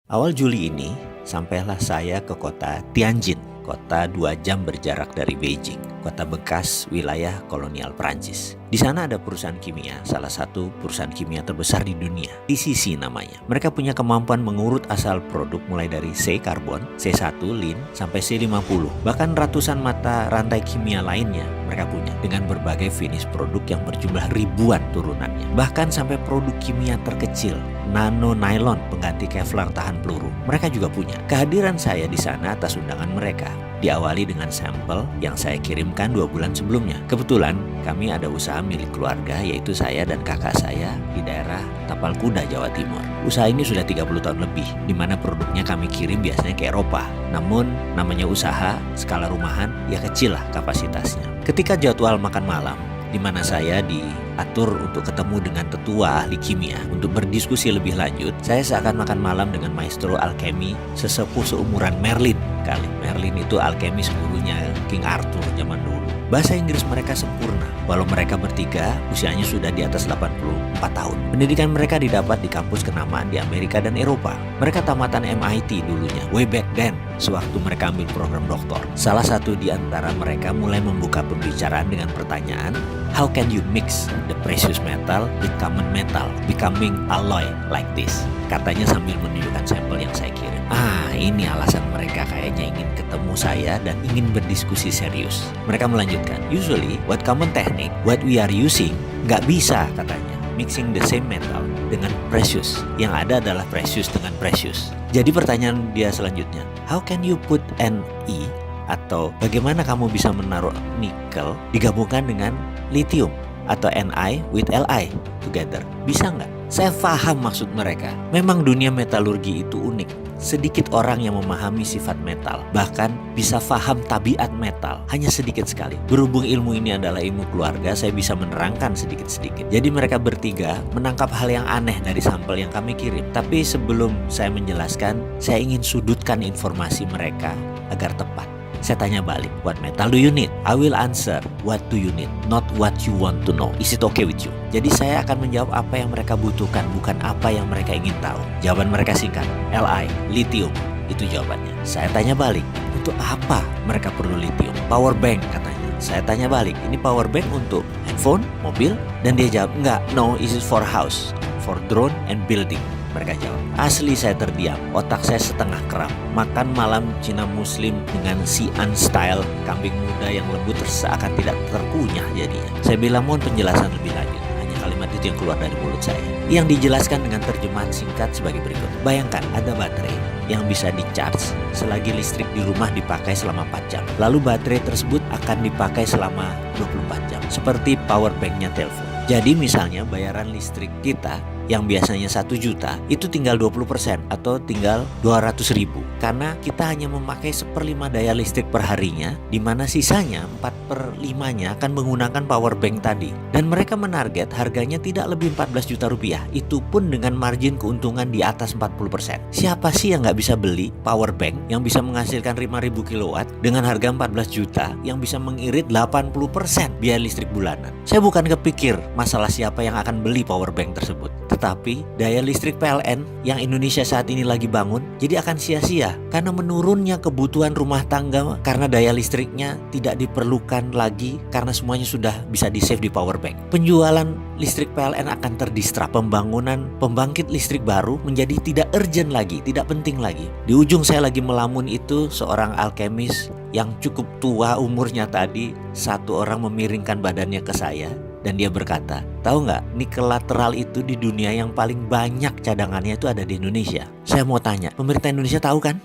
Awal Juli ini, sampailah saya ke kota Tianjin, kota 2 jam berjarak dari Beijing, kota bekas wilayah kolonial Prancis. Di sana ada perusahaan kimia, salah satu perusahaan kimia terbesar di dunia, TCC namanya. Mereka punya kemampuan mengurut asal produk mulai dari C-karbon, C1, lin, sampai C50. Bahkan ratusan mata rantai kimia lainnya mereka punya dengan berbagai finish produk yang berjumlah ribuan turunannya. Bahkan sampai produk kimia terkecil, nano nylon pengganti Kevlar tahan peluru, mereka juga punya. Kehadiran saya di sana atas undangan mereka diawali dengan sampel yang saya kirimkan 2 bulan sebelumnya. Kebetulan kami ada usaha milik keluarga, yaitu saya dan kakak saya di daerah Tapal Kuda, Jawa Timur. Usaha ini sudah 30 tahun lebih, di mana produknya kami kirim biasanya ke Eropa. Namun namanya usaha skala rumahan, ya kecil lah kapasitasnya. Ketika jadwal makan malam, di mana saya diatur untuk ketemu dengan tetua ahli kimia untuk berdiskusi lebih lanjut, saya seakan makan malam dengan maestro alkemi sesepuh seumuran Merlin kali. Merlin itu alkemis gurunya King Arthur zaman dulu. Bahasa Inggris mereka sempurna, walau mereka bertiga usianya sudah di atas 84 tahun. Pendidikan mereka didapat di kampus kenamaan di Amerika dan Eropa. Mereka tamatan MIT dulunya, way back then, sewaktu mereka ambil program doktor. Salah satu di antara mereka mulai membuka pembicaraan dengan pertanyaan, how can you mix the precious metal with common metal, becoming alloy like this? Katanya sambil menunjukkan sampel yang saya kirim. Ini alasan mereka kayaknya ingin ketemu saya dan ingin berdiskusi serius. Mereka melanjutkan, usually what common technique, what we are using, nggak bisa katanya mixing the same metal dengan precious. Yang ada adalah precious dengan precious. Jadi pertanyaan dia selanjutnya, how can you put Ne atau bagaimana kamu bisa menaruh nikel digabungkan dengan lithium atau Ni with Li together? Bisa nggak? Saya paham maksud mereka. Memang dunia metalurgi itu unik. Sedikit orang yang memahami sifat metal, bahkan bisa paham tabiat metal, hanya sedikit sekali. Berhubung ilmu ini adalah ilmu keluarga, saya bisa menerangkan sedikit-sedikit. Jadi mereka bertiga menangkap hal yang aneh dari sampel yang kami kirim. Tapi sebelum saya menjelaskan, saya ingin sudutkan informasi mereka agar tepat. Saya tanya balik, what metal do you need? I will answer, what do you need? Not what you want to know. Is it okay with you? Jadi saya akan menjawab apa yang mereka butuhkan, bukan apa yang mereka ingin tahu. Jawaban mereka singkat, Li, lithium. Itu jawabannya. Saya tanya balik, untuk apa mereka perlu lithium? Power bank katanya. Saya tanya balik, ini power bank untuk handphone, mobil? Dan dia jawab, enggak, no, this is for house, for drone and building. Mereka jawab. Asli saya terdiam, otak saya setengah kram. Makan malam Cina Muslim dengan Xi'an style, kambing muda yang lembut seakan tidak terkunyah jadinya. Saya bilang mohon penjelasan lebih lanjut. Hanya kalimat itu yang keluar dari mulut saya, yang dijelaskan dengan terjemahan singkat sebagai berikut. Bayangkan ada baterai yang bisa di-charge selagi listrik di rumah dipakai selama 4 jam. Lalu baterai tersebut akan dipakai selama 24 jam, seperti power banknya telepon. Jadi misalnya bayaran listrik kita yang biasanya 1 juta itu tinggal 20% atau tinggal 200.000 karena kita hanya memakai 1/5 daya listrik per harinya, di mana sisanya 4/5-nya akan menggunakan power bank tadi. Dan mereka menarget harganya tidak lebih 14 juta rupiah, itu pun dengan margin keuntungan di atas 40%. Siapa sih yang nggak bisa beli power bank yang bisa menghasilkan 5.000 kilowatt dengan harga 14 juta yang bisa mengirit 80% biaya listrik bulanan? Saya bukan kepikir masalah siapa yang akan beli power bank tersebut, tetapi daya listrik PLN yang Indonesia saat ini lagi bangun jadi akan sia-sia karena menurunnya kebutuhan rumah tangga karena daya listriknya tidak diperlukan lagi karena semuanya sudah bisa di-save di power bank. Penjualan listrik PLN akan terdistrap, pembangunan pembangkit listrik baru menjadi tidak urgent lagi, tidak penting lagi. Di ujung saya lagi melamun itu seorang alkemis yang cukup tua umurnya tadi, satu orang memiringkan badannya ke saya. Dan dia berkata, tahu nggak, nikel lateral itu di dunia yang paling banyak cadangannya itu ada di Indonesia. Saya mau tanya, pemerintah Indonesia tahu kan?